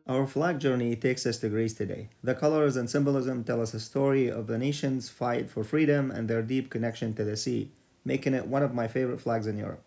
Our flag journey takes us to Greece today. The colors and symbolism tell us a story of the nation's fight for freedom and their deep connection to the sea, making it one of my favorite flags in Europe.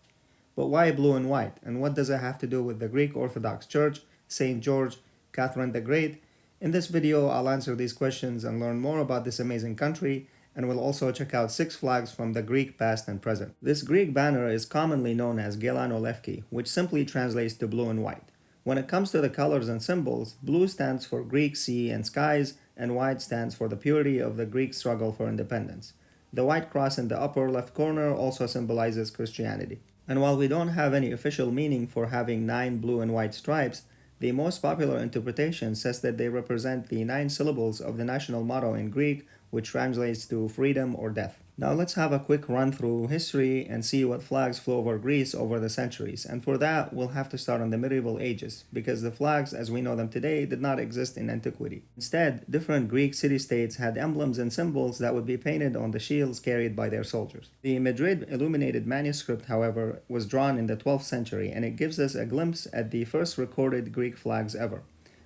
But why blue and white? And what does it have to do with the Greek Orthodox Church, St. George, Catherine the Great? In this video, I'll answer these questions and learn more about this amazing country, and we'll also check out 6 flags from the Greek past and present. This Greek banner is commonly known as Gelano-Lefki, which simply translates to blue and white. When it comes to the colors and symbols, blue stands for Greek sea and skies, and white stands for the purity of the Greek struggle for independence. The white cross in the upper left corner also symbolizes Christianity. And while we don't have any official meaning for having 9 blue and white stripes, the most popular interpretation says that they represent the 9 syllables of the national motto in Greek, which translates to freedom or death. Now let's have a quick run through history and see what flags flew over Greece over the centuries. And for that, we'll have to start on the medieval ages, because the flags as we know them today did not exist in antiquity. Instead, different Greek city-states had emblems and symbols that would be painted on the shields carried by their soldiers. The Madrid illuminated manuscript, however, was drawn in the 12th century, and it gives us a glimpse at the first recorded Greek flags ever.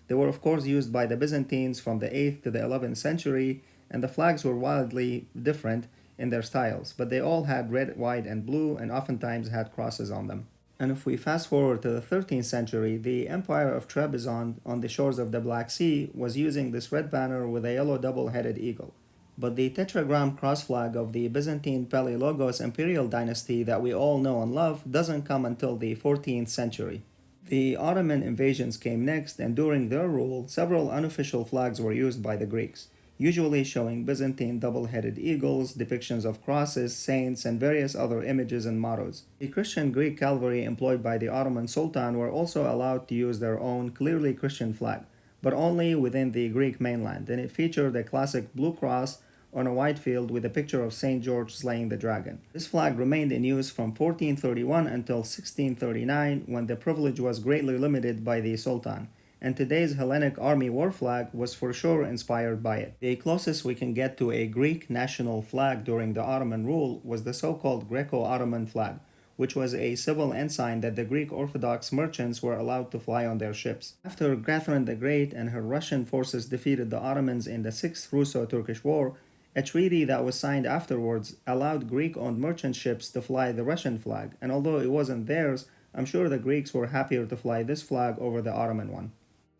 They were of course used by the Byzantines from the 8th to the 11th century, and the flags were wildly different in their styles, but they all had red, white, and blue, and oftentimes had crosses on them. And if we fast forward to the 13th century, the Empire of Trebizond on the shores of the Black Sea was using this red banner with a yellow double-headed eagle. But the tetragram cross flag of the Byzantine Palaiologos imperial dynasty that we all know and love doesn't come until the 14th century. The Ottoman invasions came next, and during their rule, several unofficial flags were used by the Greeks, usually showing Byzantine double-headed eagles, depictions of crosses, saints, and various other images and mottos. The Christian Greek cavalry employed by the Ottoman Sultan were also allowed to use their own clearly Christian flag, but only within the Greek mainland, and it featured a classic blue cross on a white field with a picture of St. George slaying the dragon. This flag remained in use from 1431 until 1639, when the privilege was greatly limited by the Sultan, and today's Hellenic army war flag was for sure inspired by it. The closest we can get to a Greek national flag during the Ottoman rule was the so-called Greco-Ottoman flag, which was a civil ensign that the Greek Orthodox merchants were allowed to fly on their ships. After Catherine the Great and her Russian forces defeated the Ottomans in the 6th Russo-Turkish War, a treaty that was signed afterwards allowed Greek-owned merchant ships to fly the Russian flag, and although it wasn't theirs, I'm sure the Greeks were happier to fly this flag over the Ottoman one.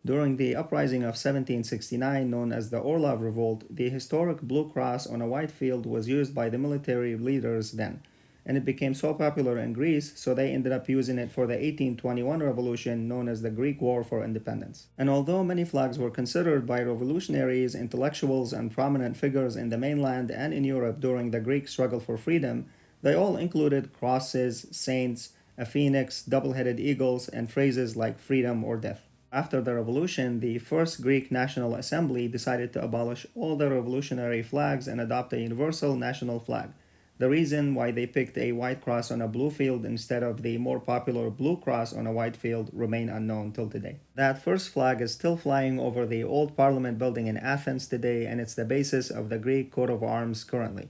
During the uprising of 1769, known as the Orlov Revolt, the historic blue cross on a white field was used by the military leaders then, and it became so popular in Greece, so they ended up using it for the 1821 revolution known as the Greek War for Independence. And although many flags were considered by revolutionaries, intellectuals, and prominent figures in the mainland and in Europe during the Greek struggle for freedom, they all included crosses, saints, a phoenix, double-headed eagles, and phrases like freedom or death. After the revolution, the First Greek National Assembly decided to abolish all the revolutionary flags and adopt a universal national flag. The reason why they picked a white cross on a blue field instead of the more popular blue cross on a white field remain unknown till today. That first flag is still flying over the old Parliament building in Athens today, and it's the basis of the Greek coat of arms currently,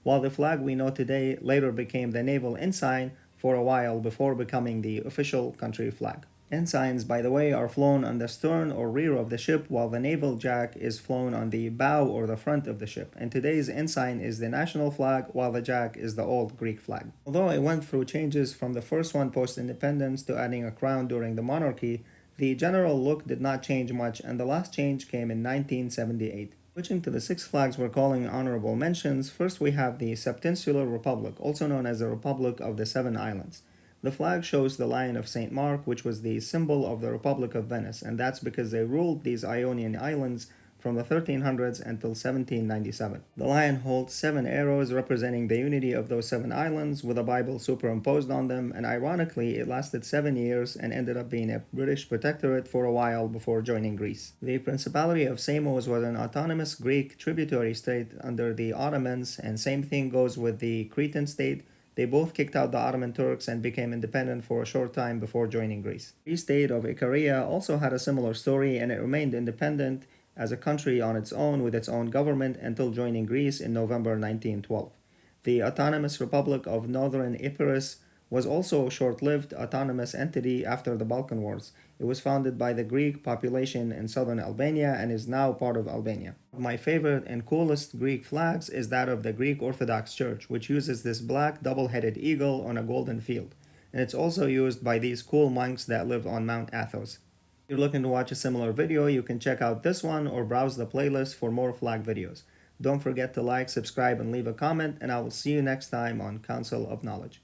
while the flag we know today later became the naval ensign for a while before becoming the official country flag. Ensigns, by the way, are flown on the stern or rear of the ship, while the naval jack is flown on the bow or the front of the ship. And today's ensign is the national flag, while the jack is the old Greek flag. Although it went through changes from the first one post-independence to adding a crown during the monarchy, the general look did not change much, and the last change came in 1978. Switching to the 6 flags we're calling honorable mentions, first we have the Septinsular Republic, also known as the Republic of the Seven Islands. The flag shows the Lion of St. Mark, which was the symbol of the Republic of Venice, and that's because they ruled these Ionian islands from the 1300s until 1797. The lion holds 7 arrows representing the unity of those 7 islands with a Bible superimposed on them, and ironically it lasted 7 years and ended up being a British protectorate for a while before joining Greece. The Principality of Samos was an autonomous Greek tributary state under the Ottomans, and same thing goes with the Cretan state. They both kicked out the Ottoman Turks and became independent for a short time before joining Greece. The state of Icaria also had a similar story, and it remained independent as a country on its own with its own government until joining Greece in November 1912. The Autonomous Republic of Northern Epirus was also a short-lived autonomous entity after the Balkan Wars. It was founded by the Greek population in southern Albania and is now part of Albania. My favorite and coolest Greek flags is that of the Greek Orthodox Church, which uses this black double-headed eagle on a golden field. And it's also used by these cool monks that live on Mount Athos. If you're looking to watch a similar video, you can check out this one or browse the playlist for more flag videos. Don't forget to like, subscribe, and leave a comment, and I will see you next time on Council of Knowledge.